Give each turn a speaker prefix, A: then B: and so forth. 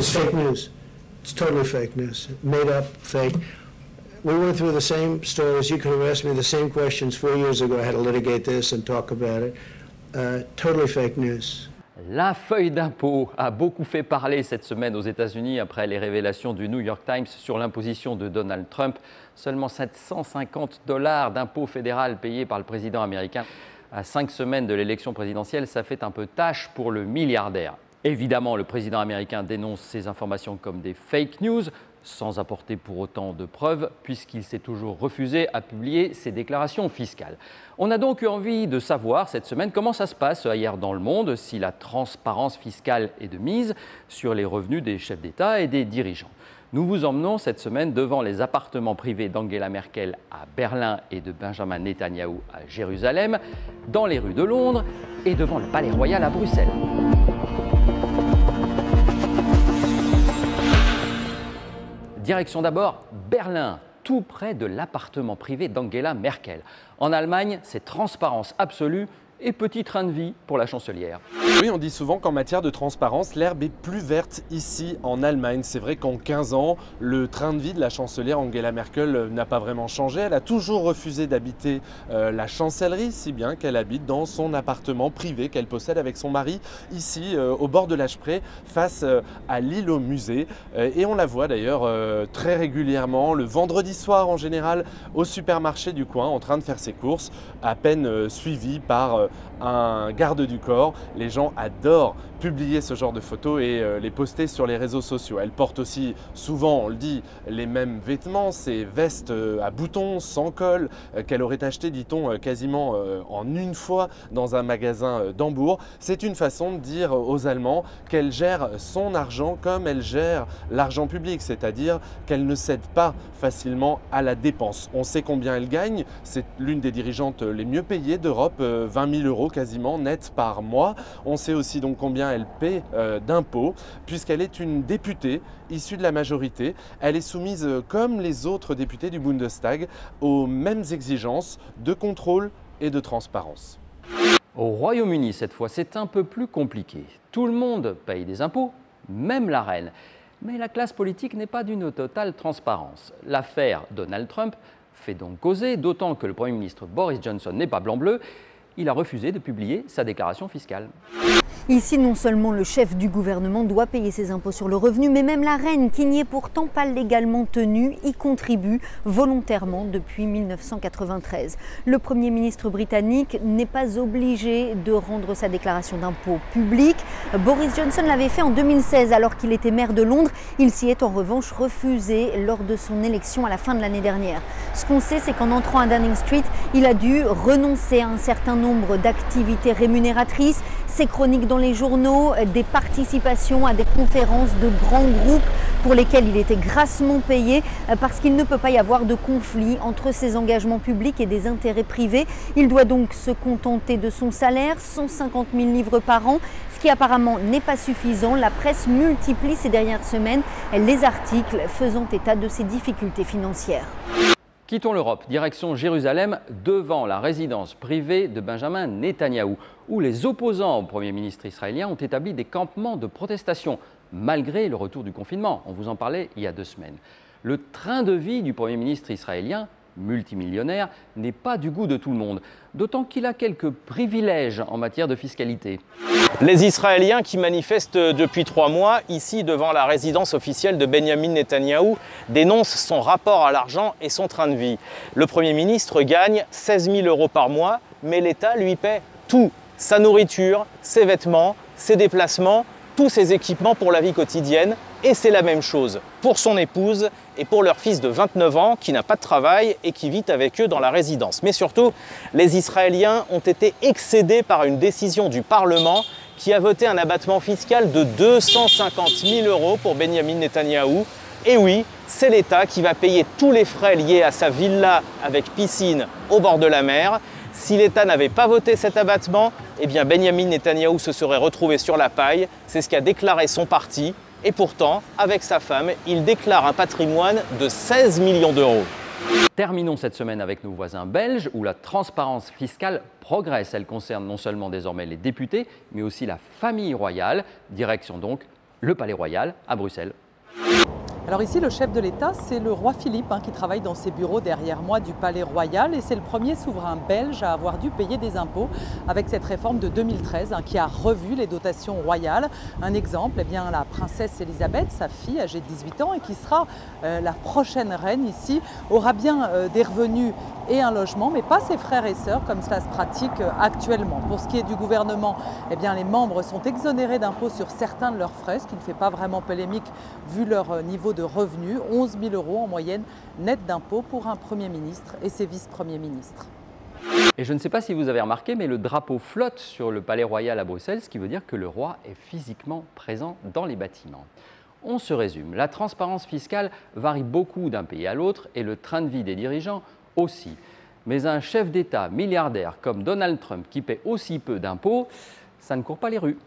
A: It's fake news. It's totally fake news. Made up, fake. We went through the same stories. You could have asked me the same questions 4 years ago. I had to litigate this and talk about it. Totally fake news.
B: La feuille d'impôt a beaucoup fait parler cette semaine aux États-Unis après les révélations du New York Times sur l'imposition de Donald Trump. Seulement $750 d'impôt fédéral payé par le président américain. À 5 semaines de l'élection présidentielle, ça fait un peu tâche pour le milliardaire. Évidemment, le président américain dénonce ces informations comme des fake news, sans apporter pour autant de preuves, puisqu'il s'est toujours refusé à publier ses déclarations fiscales. On a donc eu envie de savoir cette semaine comment ça se passe ailleurs dans le monde, si la transparence fiscale est de mise sur les revenus des chefs d'État et des dirigeants. Nous vous emmenons cette semaine devant les appartements privés d'Angela Merkel à Berlin et de Benjamin Netanyahou à Jérusalem, dans les rues de Londres et devant le Palais Royal à Bruxelles. Direction d'abord Berlin, tout près de l'appartement privé d'Angela Merkel. En Allemagne, c'est transparence absolue et petit train de vie pour la chancelière.
C: Oui, on dit souvent qu'en matière de transparence, l'herbe est plus verte ici en Allemagne. C'est vrai qu'en 15 ans, le train de vie de la chancelière Angela Merkel n'a pas vraiment changé. Elle a toujours refusé d'habiter la chancellerie, si bien qu'elle habite dans son appartement privé qu'elle possède avec son mari, ici au bord de la Spree, face à l'île au musée. Et on la voit d'ailleurs très régulièrement, le vendredi soir en général, au supermarché du coin, en train de faire ses courses, à peine suivie par un garde du corps. Les gens adorent publier ce genre de photos et les poster sur les réseaux sociaux. Elle porte aussi souvent, on le dit, les mêmes vêtements, ces vestes à boutons, sans col, qu'elle aurait acheté, dit-on, quasiment en une fois dans un magasin d'Hambourg. C'est une façon de dire aux Allemands qu'elle gère son argent comme elle gère l'argent public, c'est-à-dire qu'elle ne cède pas facilement à la dépense. On sait combien elle gagne, c'est l'une des dirigeantes les mieux payées d'Europe, 20 000 € quasiment net par mois. On sait aussi donc combien elle paie d'impôts, puisqu'elle est une députée issue de la majorité. Elle est soumise, comme les autres députés du Bundestag, aux mêmes exigences de contrôle et de transparence.
B: Au Royaume-Uni, cette fois, c'est un peu plus compliqué. Tout le monde paye des impôts, même la reine. Mais la classe politique n'est pas d'une totale transparence. L'affaire Donald Trump fait donc causer, d'autant que le Premier ministre Boris Johnson n'est pas blanc-bleu. Il a refusé de publier sa déclaration fiscale.
D: Ici, non seulement le chef du gouvernement doit payer ses impôts sur le revenu, mais même la reine, qui n'y est pourtant pas légalement tenue, y contribue volontairement depuis 1993. Le Premier ministre britannique n'est pas obligé de rendre sa déclaration d'impôt publique. Boris Johnson l'avait fait en 2016 alors qu'il était maire de Londres. Il s'y est en revanche refusé lors de son élection à la fin de l'année dernière. Ce qu'on sait, c'est qu'en entrant à Downing Street, il a dû renoncer à un certain nombre d'activités rémunératrices, ses chroniques dans les journaux, des participations à des conférences de grands groupes pour lesquels il était grassement payé parce qu'il ne peut pas y avoir de conflit entre ses engagements publics et des intérêts privés. Il doit donc se contenter de son salaire, 150 000 livres par an, ce qui apparemment n'est pas suffisant. La presse multiplie ces dernières semaines les articles faisant état de ses difficultés financières.
B: Quittons l'Europe, direction Jérusalem, devant la résidence privée de Benjamin Netanyahou, où les opposants au Premier ministre israélien ont établi des campements de protestation, malgré le retour du confinement. On vous en parlait il y a 2 semaines. Le train de vie du Premier ministre israélien, multimillionnaire, n'est pas du goût de tout le monde, d'autant qu'il a quelques privilèges en matière de fiscalité.
E: Les Israéliens qui manifestent depuis 3 mois, ici devant la résidence officielle de Benjamin Netanyahou, dénoncent son rapport à l'argent et son train de vie. Le Premier ministre gagne 16 000 € par mois, mais l'État lui paie tout. Sa nourriture, ses vêtements, ses déplacements, tous ses équipements pour la vie quotidienne. Et c'est la même chose pour son épouse et pour leur fils de 29 ans qui n'a pas de travail et qui vit avec eux dans la résidence. Mais surtout, les Israéliens ont été excédés par une décision du Parlement qui a voté un abattement fiscal de 250 000 € pour Benjamin Netanyahou. Et oui, c'est l'État qui va payer tous les frais liés à sa villa avec piscine au bord de la mer. Si l'État n'avait pas voté cet abattement, eh bien Benjamin Netanyahou se serait retrouvé sur la paille. C'est ce qu'a déclaré son parti. Et pourtant, avec sa femme, il déclare un patrimoine de 16 millions d'euros.
B: Terminons cette semaine avec nos voisins belges, où la transparence fiscale progresse. Elle concerne non seulement désormais les députés, mais aussi la famille royale. Direction donc le Palais Royal à Bruxelles.
F: Alors ici, le chef de l'État, c'est le roi Philippe qui travaille dans ses bureaux derrière moi du Palais Royal et c'est le premier souverain belge à avoir dû payer des impôts avec cette réforme de 2013 qui a revu les dotations royales. Un exemple, eh bien, la princesse Elisabeth, sa fille âgée de 18 ans et qui sera la prochaine reine ici, aura bien des revenus et un logement, mais pas ses frères et sœurs comme cela se pratique actuellement. Pour ce qui est du gouvernement, eh bien, les membres sont exonérés d'impôts sur certains de leurs frais, ce qui ne fait pas vraiment polémique vu leur niveau de revenus, 11 000 € en moyenne net d'impôts pour un Premier ministre et ses vice-premiers ministres.
B: Et je ne sais pas si vous avez remarqué, mais le drapeau flotte sur le Palais Royal à Bruxelles, ce qui veut dire que le roi est physiquement présent dans les bâtiments. On se résume, la transparence fiscale varie beaucoup d'un pays à l'autre et le train de vie des dirigeants aussi. Mais un chef d'État milliardaire comme Donald Trump qui paie aussi peu d'impôts, ça ne court pas les rues.